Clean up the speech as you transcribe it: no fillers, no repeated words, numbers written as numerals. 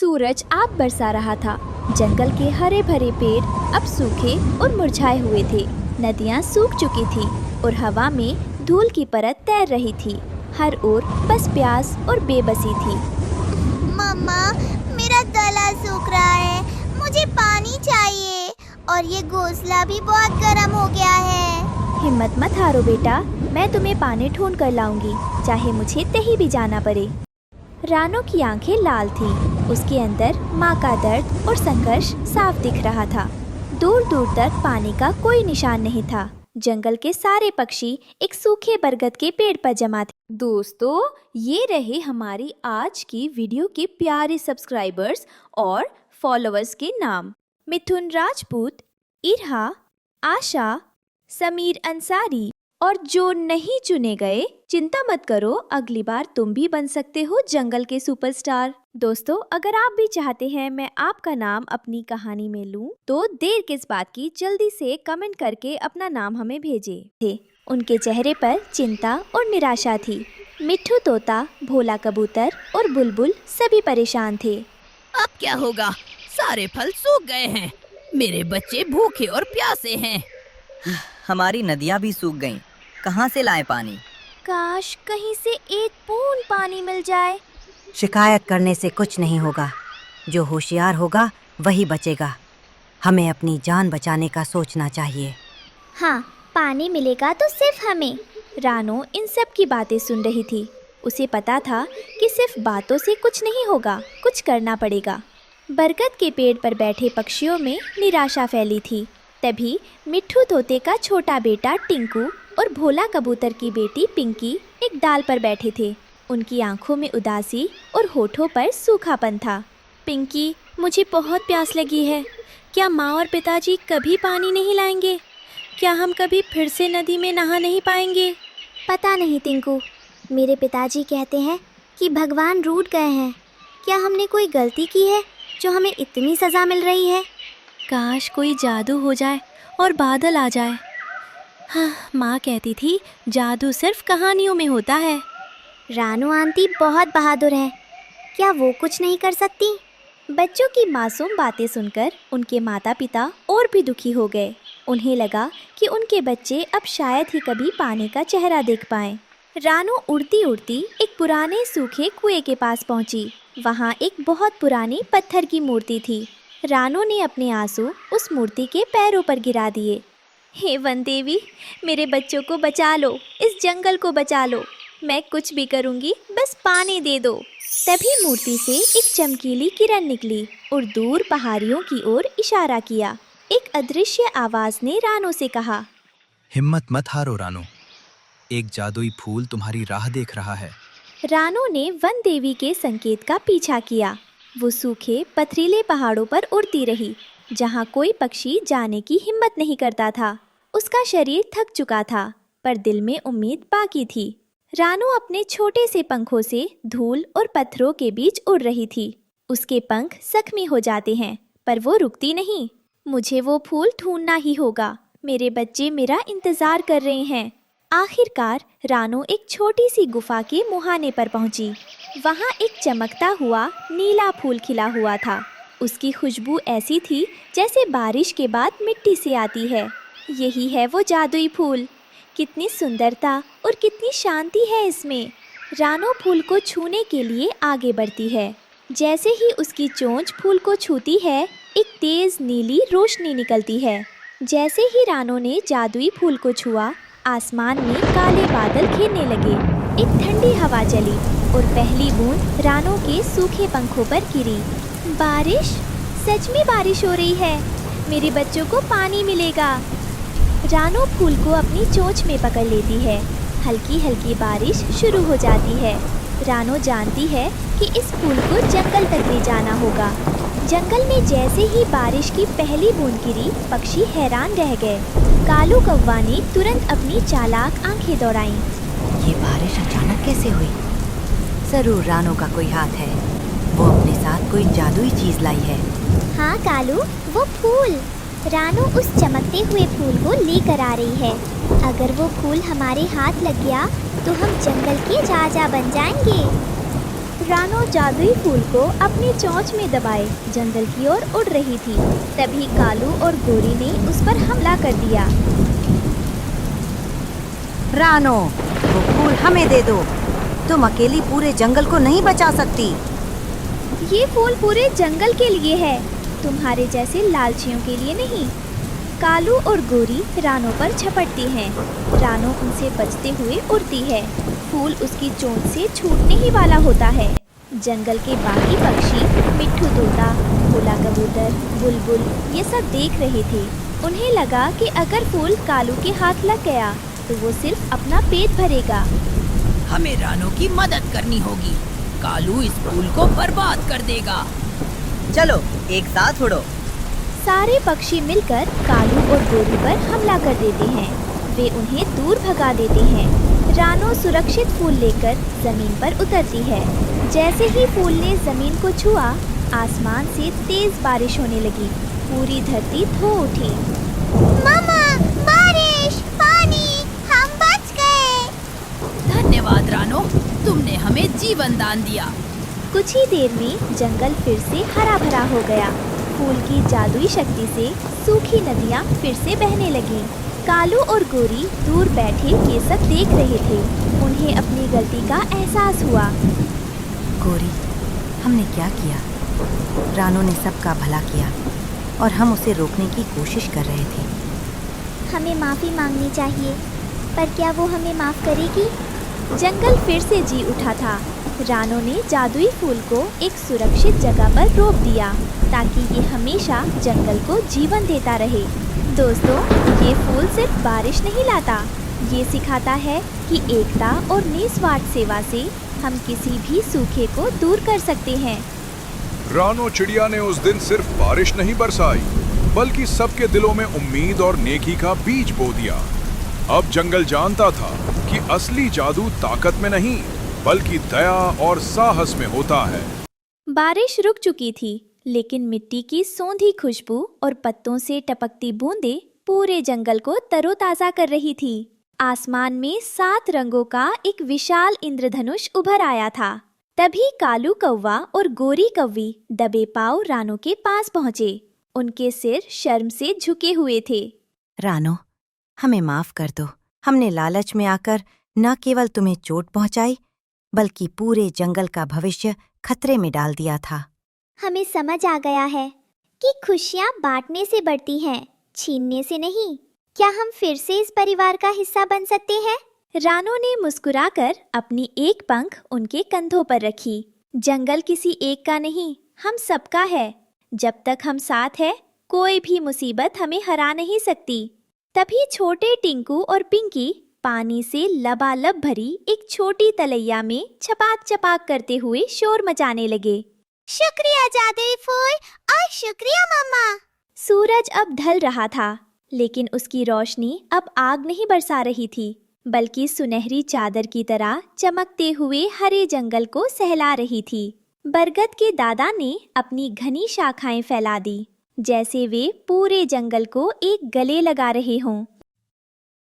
सूरज आग बरसा रहा था। जंगल के हरे भरे पेड़ अब सूखे और मुरझाए हुए थे। नदियाँ सूख चुकी थी और हवा में धूल की परत तैर रही थी। हर ओर बस प्यास और बेबसी थी। मम्मा, मेरा गला सूख रहा है, मुझे पानी चाहिए और ये घोंसला भी बहुत गर्म हो गया है। हिम्मत मत हारो बेटा, मैं तुम्हें पानी ढूंढ कर लाऊंगी, चाहे मुझे कहीं भी जाना पड़े। रानो की आंखें लाल थीं। उसके अंदर माँ का दर्द और संघर्ष साफ दिख रहा था। दूर दूर तक पानी का कोई निशान नहीं था। जंगल के सारे पक्षी एक सूखे बरगद के पेड़ पर जमा थे। दोस्तों, ये रहे हमारी आज की वीडियो के प्यारे सब्सक्राइबर्स और फॉलोअर्स के नाम। मिथुन राजपूत, इरहा, आशा, समीर अंसारी और जो नहीं चुने गए, चिंता मत करो, अगली बार तुम भी बन सकते हो जंगल के सुपरस्टार। दोस्तों, अगर आप भी चाहते हैं मैं आपका नाम अपनी कहानी में लूं, तो देर किस बात की, जल्दी से कमेंट करके अपना नाम हमें भेजें। उनके चेहरे पर चिंता और निराशा थी। मिट्ठू तोता, भोला कबूतर और बुलबुल सभी परेशान थे। अब क्या होगा? सारे फल सूख गए हैं, मेरे बच्चे भूखे और प्यासे हैं। हमारी नदियाँ भी सूख गईं। कहाँ से लाएं पानी? काश कहीं से एक बूंद पानी मिल जाए। शिकायत करने से कुछ नहीं होगा। जो होशियार होगा वही बचेगा। हमें अपनी जान बचाने का सोचना चाहिए। हाँ, पानी मिलेगा तो सिर्फ हमें। रानो इन सब की बातें सुन रही थी। उसे पता था कि सिर्फ बातों से कुछ नहीं होगा, कुछ करना पड़ेगा। बरगद के पेड़ पर बैठे पक्षियों में निराशा फैली थी। तभी मिट्ठू तोते का छोटा बेटा टिंकू और भोला कबूतर की बेटी पिंकी एक डाल पर बैठे थे। उनकी आंखों में उदासी और होठों पर सूखापन था। पिंकी, मुझे बहुत प्यास लगी है। क्या माँ और पिताजी कभी पानी नहीं लाएंगे? क्या हम कभी फिर से नदी में नहा नहीं पाएंगे? पता नहीं टिंकू, मेरे पिताजी कहते हैं कि भगवान रूठ गए हैं। क्या हमने कोई गलती की है जो हमें इतनी सज़ा मिल रही है? काश कोई जादू हो जाए और बादल आ जाए। हाँ, माँ कहती थी जादू सिर्फ कहानियों में होता है। रानू आंटी बहुत बहादुर है, क्या वो कुछ नहीं कर सकती? बच्चों की मासूम बातें सुनकर उनके माता पिता और भी दुखी हो गए। उन्हें लगा कि उनके बच्चे अब शायद ही कभी पानी का चेहरा देख पाएं। रानू उड़ती उड़ती एक पुराने सूखे कुएं के पास पहुंची। वहाँ एक बहुत पुरानी पत्थर की मूर्ति थी। रानू ने अपने आंसू उस मूर्ति के पैरों पर गिरा दिए। हे वन देवी, मेरे बच्चों को बचा लो, इस जंगल को बचा लो। मैं कुछ भी करूँगी, बस पानी दे दो। तभी मूर्ति से एक चमकीली किरण निकली और दूर पहाड़ियों की ओर इशारा किया। एक अदृश्य आवाज ने रानू से कहा, हिम्मत मत हारो रानू, एक जादुई फूल तुम्हारी राह देख रहा है। रानू ने वन देवी के संकेत का पीछा किया। वो सूखे पथरीले पहाड़ों पर उड़ती रही, जहाँ कोई पक्षी जाने की हिम्मत नहीं करता था। उसका शरीर थक चुका था, पर दिल में उम्मीद बाकी थी। रानू अपने छोटे से पंखों से धूल और पत्थरों के बीच उड़ रही थी। उसके पंख जख्मी हो जाते हैं, पर वो रुकती नहीं। मुझे वो फूल ढूंढना ही होगा, मेरे बच्चे मेरा इंतजार कर रहे हैं। आखिरकार रानू एक छोटी सी गुफा के मुहाने पर पहुंची। वहाँ एक चमकता हुआ नीला फूल खिला हुआ था। उसकी खुशबू ऐसी थी जैसे बारिश के बाद मिट्टी से आती है। यही है वो जादुई फूल। कितनी सुंदरता और कितनी शांति है इसमें। रानू फूल को छूने के लिए आगे बढ़ती है। जैसे ही उसकी चोंच फूल को छूती है, एक तेज नीली रोशनी निकलती है। जैसे ही रानू ने जादुई फूल को छुआ, आसमान में काले बादल घेरने लगे। एक ठंडी हवा चली और पहली बूंद रानू के सूखे पंखों पर गिरी। बारिश, सच में बारिश हो रही है। मेरे बच्चों को पानी मिलेगा। रानू फूल को अपनी चोंच में पकड़ लेती है। हल्की हल्की बारिश शुरू हो जाती है। रानू जानती है कि इस फूल को जंगल तक ले जाना होगा। जंगल में जैसे ही बारिश की पहली बूंद गिरी, पक्षी हैरान रह गए। कालू कौवा ने तुरंत अपनी चालाक आंखें दौड़ाईं। ये बारिश अचानक कैसे हुई? जरूर रानू का कोई हाथ है। वो अपने साथ कोई जादुई चीज लाई है। हाँ कालू, वो फूल। रानू उस चमकते हुए फूल को लेकर आ रही है। अगर वो फूल हमारे हाथ लग गया तो हम जंगल के राजा बन जाएंगे। रानो जादुई फूल को अपनी चोंच में दबाए जंगल की ओर उड़ रही थी। तभी कालू और गोरी ने उस पर हमला कर दिया। रानो, वो फूल हमें दे दो। तुम अकेली पूरे जंगल को नहीं बचा सकती। ये फूल पूरे जंगल के लिए है, तुम्हारे जैसे लालचियों के लिए नहीं। कालू और गोरी रानो पर झपटती हैं। रानो उनसे बचते हुए उड़ती है। फूल उसकी चोंच से छूटने ही वाला होता है। जंगल के बाकी पक्षी, मिट्ठू तोता, भोला कबूतर, बुलबुल ये सब देख रहे थे। उन्हें लगा कि अगर फूल कालू के हाथ लग गया तो वो सिर्फ अपना पेट भरेगा। हमें रानो की मदद करनी होगी। कालू इस फूल को बर्बाद कर देगा। चलो एक साथ उड़ो। सारे पक्षी मिलकर कालू और गोरी पर हमला कर देते हैं। वे उन्हें दूर भगा देते हैं। रानो सुरक्षित फूल लेकर जमीन पर उतरती है। जैसे ही फूल ने जमीन को छुआ, आसमान से तेज बारिश होने लगी। पूरी धरती धो उठी। मामा, बारिश, पानी, हम बच गए। धन्यवाद रानो, तुमने हमें जीवन दान दिया। कुछ ही देर में जंगल फिर से हरा भरा हो गया। फूल की जादुई शक्ति से सूखी नदियाँ फिर से बहने लगीं। कालू और गोरी दूर बैठे ये सब देख रहे थे। उन्हें अपनी गलती का एहसास हुआ। गोरी, हमने क्या किया? रानो ने सबका भला किया और हम उसे रोकने की कोशिश कर रहे थे। हमें माफी मांगनी चाहिए, पर क्या वो हमें माफ करेगी? जंगल फिर से जी उठा था। रानो ने जादुई फूल को एक सुरक्षित जगह पर रोक दिया ताकि ये हमेशा जंगल को जीवन देता रहे। दोस्तों, ये फूल सिर्फ बारिश नहीं लाता, ये सिखाता है कि एकता और निस्वार्थ सेवा से हम किसी भी सूखे को दूर कर सकते हैं। रानो चिड़िया ने उस दिन सिर्फ बारिश नहीं बरसाई, बल्कि सबके दिलों में उम्मीद और नेकी का बीज बो दिया। अब जंगल जानता था कि असली जादू ताकत में नहीं, बल्कि दया और साहस में होता है। बारिश रुक चुकी थी, लेकिन मिट्टी की सौंधी खुशबू और पत्तों से टपकती बूंदें पूरे जंगल को तरोताजा कर रही थी। आसमान में 7 रंगों का एक विशाल इंद्रधनुष उभर आया था। तभी कालू कौवा और गोरी कौवी दबे पांव रानो के पास पहुंचे। उनके सिर शर्म से झुके हुए थे। रानो, हमें माफ कर दो। हमने लालच में आकर न केवल तुम्हें चोट पहुंचाई, बल्कि पूरे जंगल का भविष्य खतरे में डाल दिया था। हमें समझ आ गया है कि खुशियाँ बांटने से बढ़ती हैं, छीनने से नहीं। क्या हम फिर से इस परिवार का हिस्सा बन सकते हैं? रानो ने मुस्कुराकर अपनी एक पंख उनके कंधों पर रखी। जंगल किसी एक का नहीं, हम सबका है। जब तक हम साथ हैं, कोई भी मुसीबत हमें हरा नहीं सकती। तभी छोटे टिंकू और पिंकी पानी से लबालब भरी एक छोटी तलैया में छपाक छपाक करते हुए शोर मचाने लगे। शुक्रिया जादुई फूल और शुक्रिया मम्मा। सूरज अब ढल रहा था, लेकिन उसकी रोशनी अब आग नहीं बरसा रही थी, बल्कि सुनहरी चादर की तरह चमकते हुए हरे जंगल को सहला रही थी। बरगद के दादा ने अपनी घनी शाखाएं फैला दी, जैसे वे पूरे जंगल को एक गले लगा रहे हों।